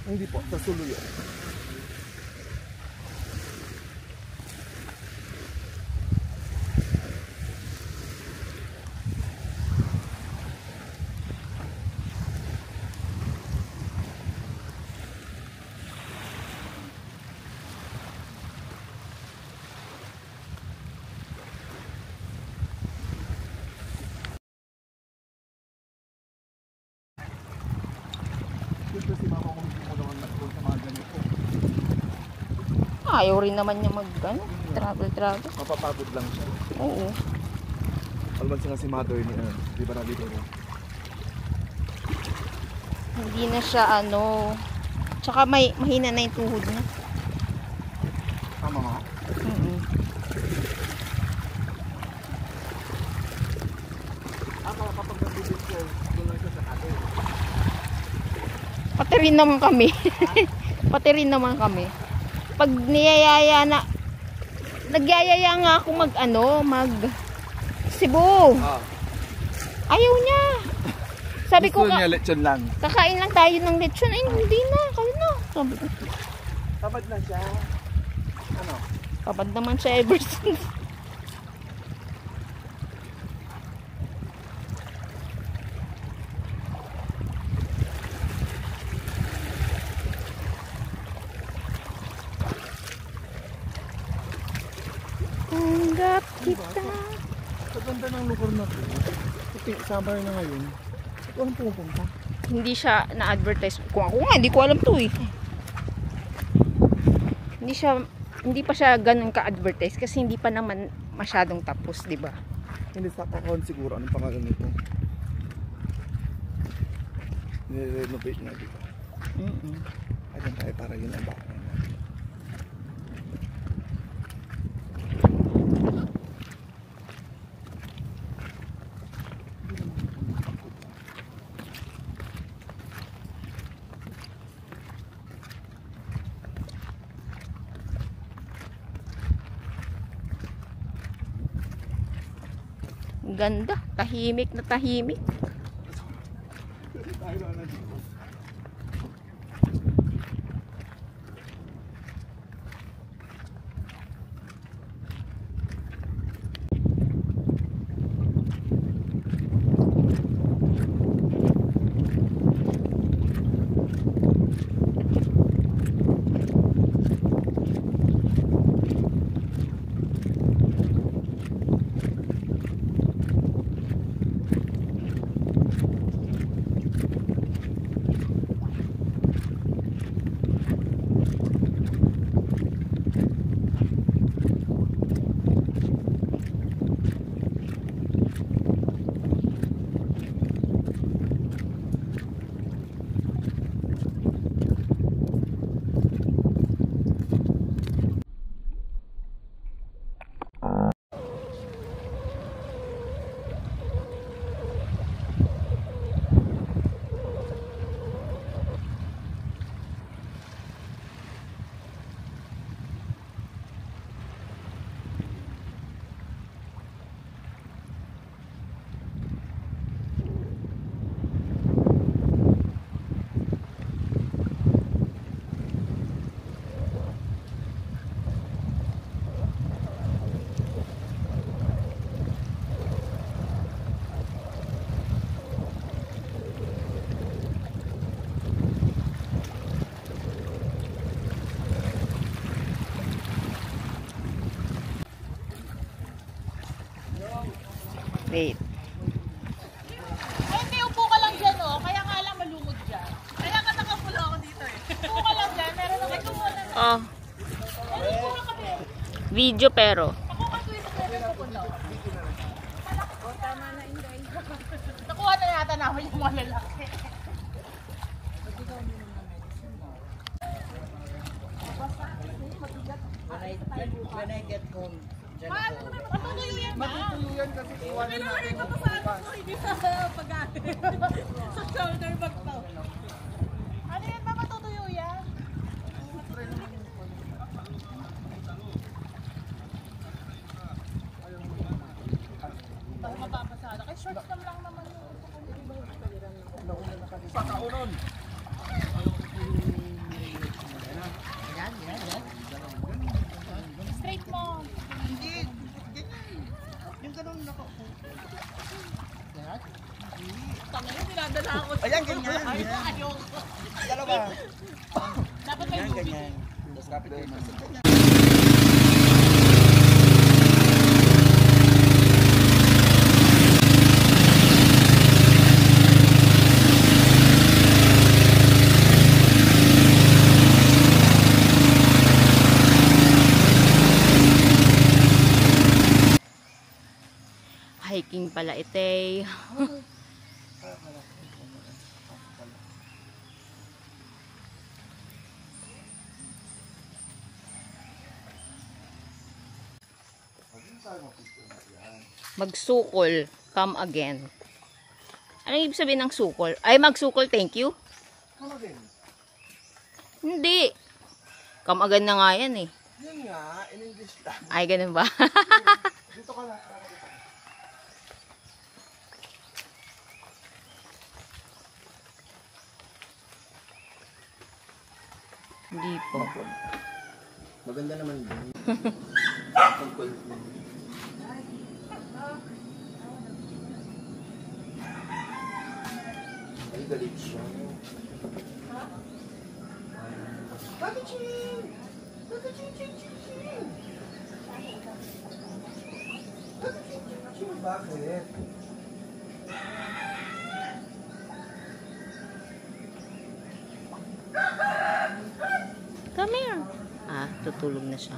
Hindi po, sa Suluyan. Kasi mama ko hindi mo naman nag-roll sa mga ganito. Ayaw rin naman niya travel. Mapapagod lang siya. Oo. Alman siya nga si mother ni di ba nalito rin? Hindi na siya tsaka mahina na yung tuhod niya. Tama nga. Kapag nabibig ko, doon lang siya sa kado. Pati rin naman kami. Pag niyayaya na, nagyayaya nga ako mag Cebu. Ayaw niya. Sabi ko, gusto niya lechon lang. Kakain lang tayo ng lechon. Ay, hindi na. Kayo na. Sabi ko. Tamad na siya. Kapag naman siya ever since. Tanggap kita. Sa ganda ng lugar na to. Summer na ngayon. Ito ang pupunta. Hindi siya na-advertise. Kung ako nga, hindi ko alam to eh. Hindi pa siya ganun ka-advertise kasi hindi pa naman masyadong tapos, di ba? Hindi sa kakon siguro. Anong pangalan nito? Nire-renovate na dito. Ayan tayo para yun ang baka. Ganda, tahimik na tahimik. Wait. Ay, hindi, upo ka lang dyan, oh. Kaya nga lang malumod dyan. Kaya ka nakapula ako dito, eh. Upo ka lang dyan, meron naman kumuna na. Oh. Ay, upo ka kami. Video pero. Ako ka tuwing sa pwede pupunta. Tama na, Inday. Nakuha na yata namin yung mga lalaki. When I get home, Matutuyo yan ba? Matutuluyan kasi iwanan natin. Hindi sa pag-ate. Sa shoulder bag pa. Ano yan ba? Matutuyo yan? Mapapasada. Kaya shorts lang naman yun. Sa kaunon. Ayoko. Dalawa. Dapat may Yan, lubid. ganyan. Tapos kapit kayo naman. Hiking pala ite. Magsukol, come again. Anong ibig sabihin ng sukol? Ay, magsukol, thank you? Ano din? Hindi. Come again na nga yan eh. Yun nga, in English lang. Ay, ganun ba? Dito ka lang. Hindi po. Maganda naman din. Ay, galit siya. Bakit ching? Bakit ching ching ching ching? Bakit ching ching ching? Bakit? Come here. Ah, tutulog na siya.